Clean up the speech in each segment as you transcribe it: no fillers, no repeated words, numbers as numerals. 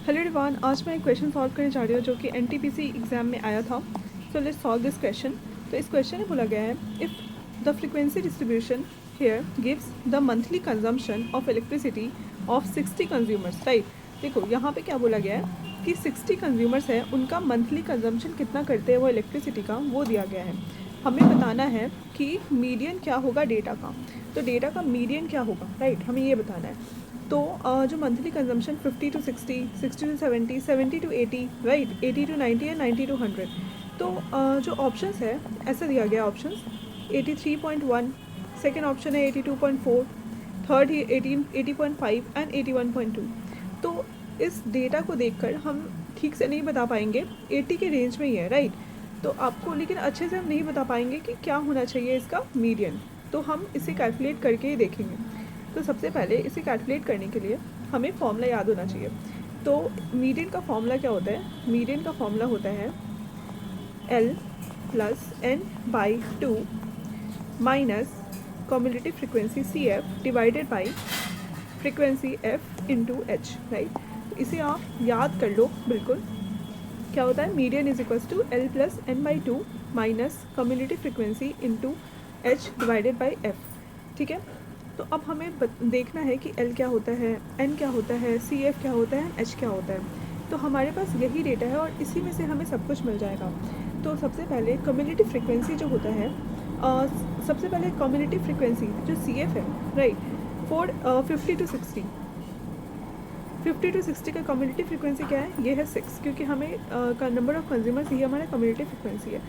Hello everyone, आज मैं एक क्वेश्चन सॉल्व करने जा रही हूँ जो कि एनटीपीसी एग्जाम में आया था। So let's solve this question. तो इस क्वेश्चन में बोला गया है, if the frequency distribution here gives the monthly consumption of electricity of 60 consumers, right. देखो यहाँ पे क्या बोला गया है कि 60 कंज्यूमर्स है, उनका मंथली कंजम्पशन कितना करते हैं वो इलेक्ट्रिसिटी का, वो दिया गया है। हमें बताना है कि मीडियन क्या होगा डेटा का। तो डेटा का मीडियन क्या होगा, राइट, हमें ये बताना है। तो जो monthly consumption 50 to 60, 60 to 70, 70 to 80, right, 80 to 90 या 90 टू 100। तो जो ऑप्शंस है ऐसा दिया गया ऑप्शंस 83.1, सेकेंड ऑप्शन है 82.4, थर्ड ही 80.5 एंड 81.2। तो इस डेटा को देखकर हम ठीक से नहीं बता पाएंगे, 80 के रेंज में ही है, राइट। तो आपको लेकिन अच्छे से हम नहीं बता पाएंगे कि क्या होना चाहिए इसका मीडियन। तो हम इसे कैलकुलेट करके ही देखेंगे। तो सबसे पहले इसे कैलकुलेट करने के लिए हमें फॉर्मूला याद होना चाहिए। तो मीडियन का फॉर्मूला क्या होता है? मीडियन का फॉर्मूला होता है L plus N by 2 minus cumulative frequency CF divided by frequency F into H, right. इसे आप याद कर लो बिल्कुल। क्या होता है? Median is equals to L plus N by 2 minus cumulative frequency into H divided by F, ठीक है। तो अब हमें देखना है कि L क्या होता है, N क्या होता है, CF क्या होता है, H क्या होता है। तो हमारे पास यही डेटा है और इसी में से हमें सब कुछ मिल जाएगा। तो सबसे पहले कम्युलेटिव फ्रिक्वेंसी जो होता है, सबसे पहले कम्युलेटिव फ्रिक्वेंसी जो CF है, राइट, फॉर 50 टू 60, 50 टू 60 का कम्युलेटिव फ्रिक्वेंसी क्या है? ये है 6, क्योंकि हमें का नंबर ऑफ कंज्यूमर्स ये हमारा कम्युलेटिव फ्रिक्वेंसी है।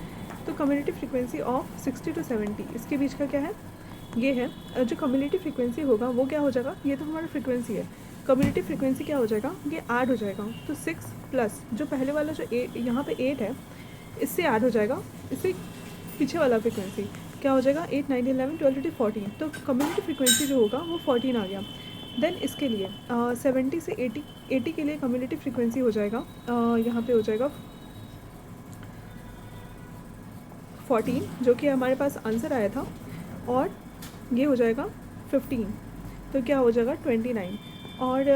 तो कम्युलेटिव फ्रिक्वेंसी ऑफ 60 टू 70, इसके बीच का क्या है? ये है। जो कम्युलेटिव फ्रिक्वेंसी होगा वो क्या हो जाएगा? ये तो हमारा फ्रिक्वेंसी है। कम्युलेटिव फ्रिक्वेंसी क्या हो जाएगा? ये ऐड हो जाएगा। तो 6 प्लस जो पहले वाला जो यहाँ पे 8 है, इससे ऐड हो जाएगा, इससे पीछे वाला फ्रिक्वेंसी क्या हो जाएगा? 8, 9, 11, 12, 13, 14। तो कम्युलेटिव फ्रिक्वेंसी जो होगा वो 14 आ गया। देन इसके लिए 70 से 80 के लिए कम्युलेटिव फ्रिक्वेंसी हो जाएगा, यहाँ पे हो जाएगा 14, जो कि हमारे पास आंसर आया था। और ये हो जाएगा 15, तो क्या हो जाएगा 29। और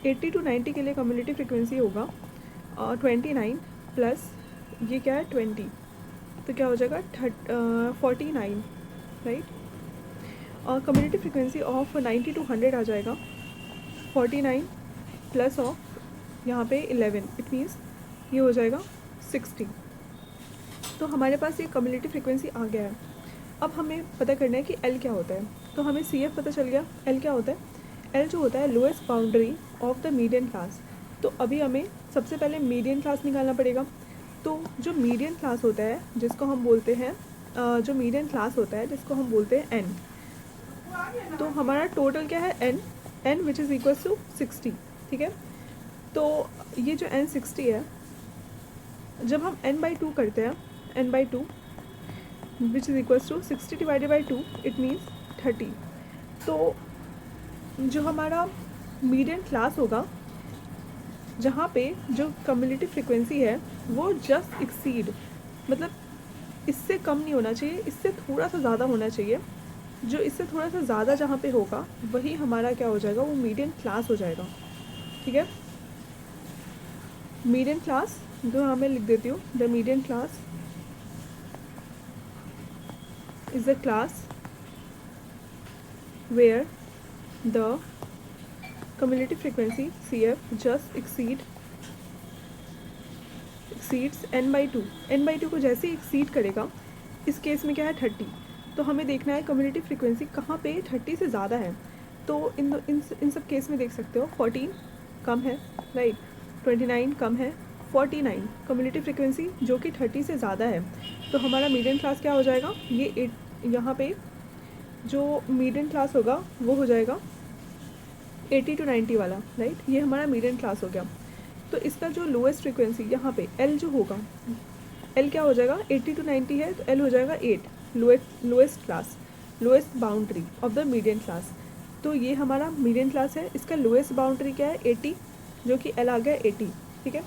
80 टू 90 के लिए कम्युलेटिव फ्रिक्वेंसी होगा 29 प्लस ये क्या है 20, तो क्या हो जाएगा 49, राइट। और कम्युलेटिव फ्रिक्वेंसी ऑफ 90 टू 100 आ जाएगा 49 प्लस ऑफ यहाँ पे 11, इट मीन्स ये हो जाएगा 60। तो हमारे पास ये कम्युलेटिव फ्रिक्वेंसी आ गया है। अब हमें पता करना है कि L क्या होता है। तो हमें CF पता चल गया, L क्या होता है? L जो होता है lowest boundary of the median class. तो अभी हमें सबसे पहले मीडियन क्लास निकालना पड़ेगा। तो जो मीडियन क्लास होता है जिसको हम बोलते हैं जो मीडियन क्लास होता है जिसको हम बोलते हैं N। तो हमारा टोटल क्या है? N which is equal to 60, ठीक है। तो ये जो N 60 है, जब हम N/2 करते हैं, N/2 which is equals to 60 divided by 2, it means 30। तो जो हमारा मीडियन क्लास होगा, जहाँ पे जो कम्युलेटिव फ्रिक्वेंसी है वो जस्ट एक्सीड, मतलब इससे कम नहीं होना चाहिए, इससे थोड़ा सा ज़्यादा होना चाहिए। जो इससे थोड़ा सा ज़्यादा जहाँ पे होगा वही हमारा क्या हो जाएगा? वो मीडियन क्लास हो जाएगा, ठीक है। मीडियन क्लास जो हमें लिख देती हूँ, the median class is a class where the cumulative frequency CF just exceeds N/2। N/2 को जैसे ही exceed करेगा, इस केस में क्या है 30। तो हमें देखना है कम्युलेटिव फ्रिक्वेंसी कहाँ पे 30 से ज़्यादा है। तो इन सब केस में देख सकते हो 14 कम है, राइट, 29 कम है, 49 कम्युलेटिव फ्रिक्वेंसी जो कि 30 से ज़्यादा है। तो हमारा मीडियन क्लास क्या हो जाएगा? ये यहाँ पे जो मीडियन क्लास होगा वो हो जाएगा 80 टू 90 वाला, राइट। ये हमारा मीडियन क्लास हो गया। तो इसका जो लोएस्ट फ्रिक्वेंसी यहाँ पे L जो होगा, L क्या हो जाएगा? 80 टू 90 है तो L हो जाएगा 8, lowest class, lowest boundary of the median class. तो ये हमारा मीडियन क्लास है, इसका लोएस्ट बाउंड्री क्या है? 80, जो कि L आ गया 80, ठीक है।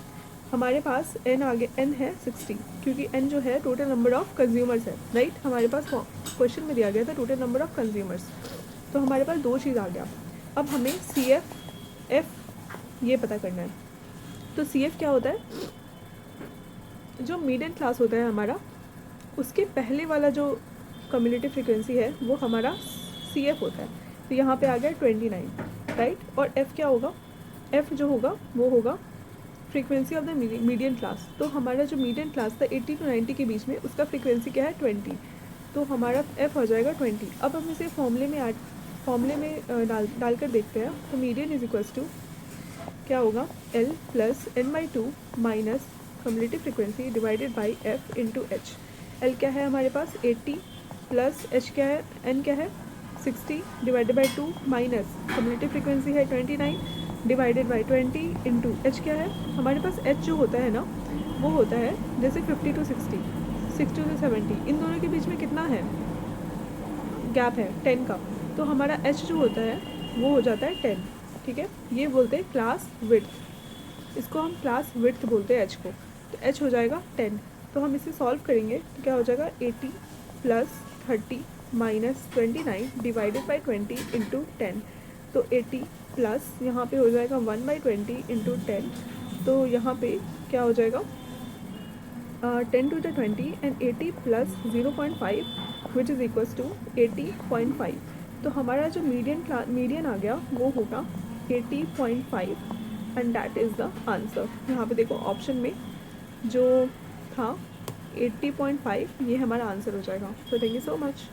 हमारे पास N आ गया, N है 60, क्योंकि N जो है टोटल नंबर ऑफ़ कंज्यूमर्स है, राइट। हमारे पास क्वेश्चन में दिया गया था टोटल नंबर ऑफ़ कंज्यूमर्स। तो हमारे पास दो चीज़ आ गया। अब हमें CF F ये पता करना है। तो सी एफ क्या होता है, जो मीडियन क्लास होता है हमारा, उसके पहले वाला जो कम्युलेटिव फ्रीक्वेंसी है वो हमारा सी एफ होता है। तो यहाँ पे आ गया 29, राइट। और एफ़ क्या होगा, एफ़ जो होगा वो होगा frequency of the median class. तो हमारा जो मीडियन क्लास था 80 to 90 के बीच में, उसका फ्रीक्वेंसी क्या है 20, तो हमारा एफ़ हो जाएगा 20। अब हम इसे फॉर्मूले में डालकर देखते हैं। तो मीडियन इज इक्वल्स टू क्या होगा, L plus N by two minus cumulative frequency divided by F into H. L क्या है हमारे पास 80 प्लस एच क्या है, एन क्या है 60 divided by 2 minus cumulative frequency है 29 डिवाइडेड बाई 20 इंटू एच क्या है हमारे पास। एच जो होता है ना वो होता है जैसे 50 to 60, 60 to 70, इन दोनों के बीच में कितना है गैप है 10 का। तो हमारा एच जो होता है वो हो जाता है 10, ठीक है। ये बोलते हैं क्लास विड्थ, इसको हम क्लास विड्थ बोलते हैं एच को। तो एच हो जाएगा 10। तो हम इसे सॉल्व करेंगे तो क्या हो जाएगा 80 plus 30 minus 29 divided by 20 into 10। तो 80 प्लस यहाँ पे हो जाएगा 1/20 इंटू 10। तो यहाँ पे क्या हो जाएगा 10 to the 20 and 80 plus 0.5 which is equals to 80.5। तो हमारा जो मीडियन आ गया वो होगा 80.5 and that is the answer. यहाँ पे देखो ऑप्शन में जो था 80.5, ये हमारा आंसर हो जाएगा। So thank you so much.